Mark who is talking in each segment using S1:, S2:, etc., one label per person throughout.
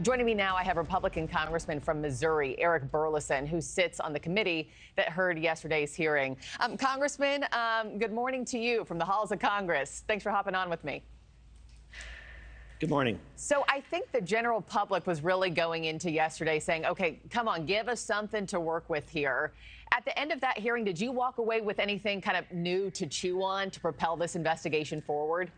S1: Joining me now, I have Republican Congressman from Missouri, Eric Burlison, who sits on the committee that heard yesterday's hearing. Congressman, good morning to you from the halls of Congress. Thanks for hopping on with me.
S2: Good morning.
S1: So I think the general public was really going into yesterday saying, okay, come on, give us something to work with here. At the end of that hearing, did you walk away with anything kind of new to chew on to propel this investigation forward?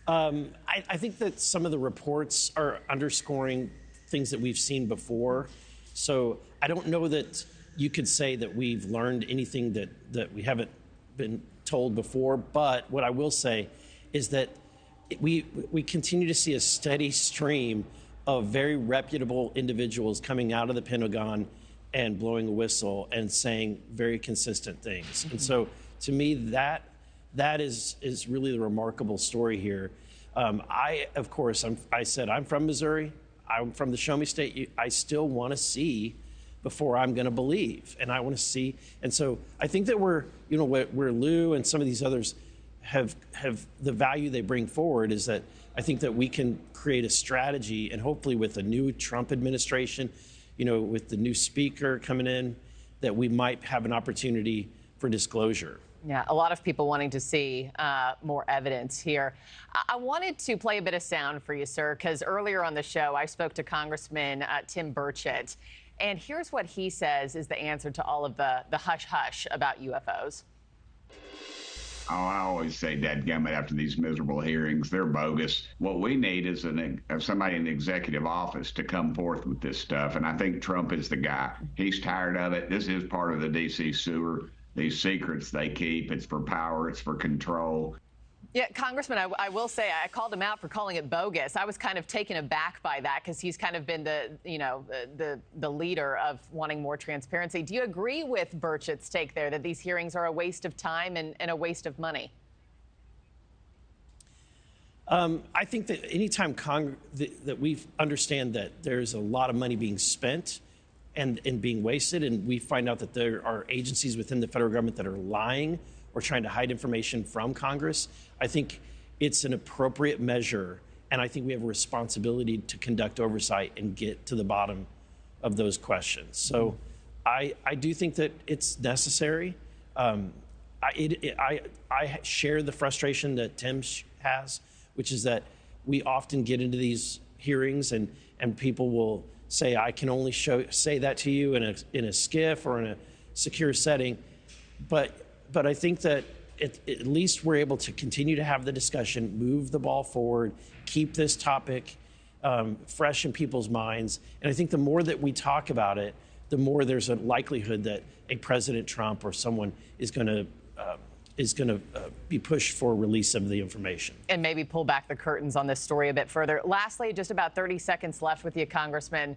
S2: I think that some of the reports are underscoring things that we've seen before. So I don't know that you could say that we've learned anything that we haven't been told before. But what I will say is that we continue to see a steady stream of very reputable individuals coming out of the Pentagon and blowing a whistle and saying very consistent things. Mm-hmm. And so to me, that is really the remarkable story here. Of course, I said I'm from Missouri. I'm from the Show Me State. I still want to see before I'm going to believe, and I want to see. And so I think that where Lou and some of these others have the value they bring forward is that I think that we can create a strategy, and hopefully with a new Trump administration, with the new speaker coming in, that we might have an opportunity for disclosure.
S1: Yeah, a lot of people wanting to see more evidence here. I wanted to play a bit of sound for you, sir, because earlier on the show, I spoke to Congressman Tim Burchett, and here's what he says is the answer to all of the hush-hush about UFOs.
S3: Oh, I always say dadgummit after these miserable hearings. They're bogus. What we need is somebody in the executive office to come forth with this stuff, and I think Trump is the guy. He's tired of it. This is part of the D.C. sewer. These secrets they keep, it's for power, it's for control.
S1: Yeah, Congressman, I will say I called him out for calling it bogus. I was kind of taken aback by that because he's kind of been the leader of wanting more transparency. Do you agree with Burchett's take there that these hearings are a waste of time and a waste of money?
S2: I think that anytime that we understand that there's a lot of money being spent and being wasted, and we find out that there are agencies within the federal government that are lying or trying to hide information from Congress, I think it's an appropriate measure, and I think we have a responsibility to conduct oversight and get to the bottom of those questions. So I do think that it's necessary. I share the frustration that Tim has, which is that we often get into these hearings and people will say, I can only say that to you in a SCIF or in a secure setting. But I think that at least we're able to continue to have the discussion, move the ball forward, keep this topic fresh in people's minds. And I think the more that we talk about it, the more there's a likelihood that a President Trump or someone is going to be pushed for release of the information.
S1: And maybe pull back the curtains on this story a bit further. Lastly, just about 30 seconds left with you, Congressman.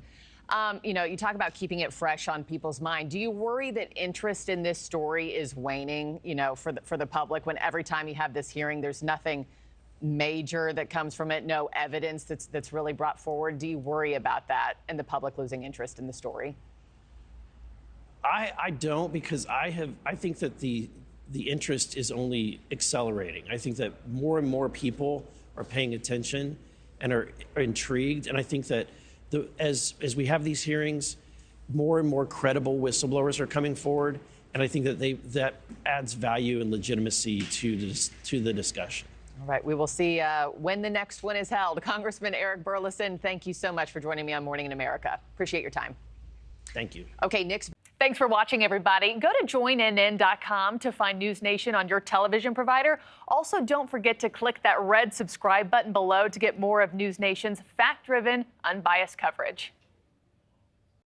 S1: You talk about keeping it fresh on people's mind. Do you worry that interest in this story is waning, for the public, when every time you have this hearing, there's nothing major that comes from it, no evidence that's really brought forward? Do you worry about that and the public losing interest in the story?
S2: I don't, because I think that the interest is only accelerating. I think that more and more people are paying attention and are intrigued. And I think that as we have these hearings, more and more credible whistleblowers are coming forward. And I think that adds value and legitimacy to the discussion.
S1: All right. We will see when the next one is held. Congressman Eric Burlison, thank you so much for joining me on Morning in America. Appreciate your time.
S2: Thank you.
S1: Okay, Nick's. Thanks for watching, everybody. Go to joinnn.com to find NewsNation on your television provider. Also, don't forget to click that red subscribe button below to get more of NewsNation's fact-driven, unbiased coverage.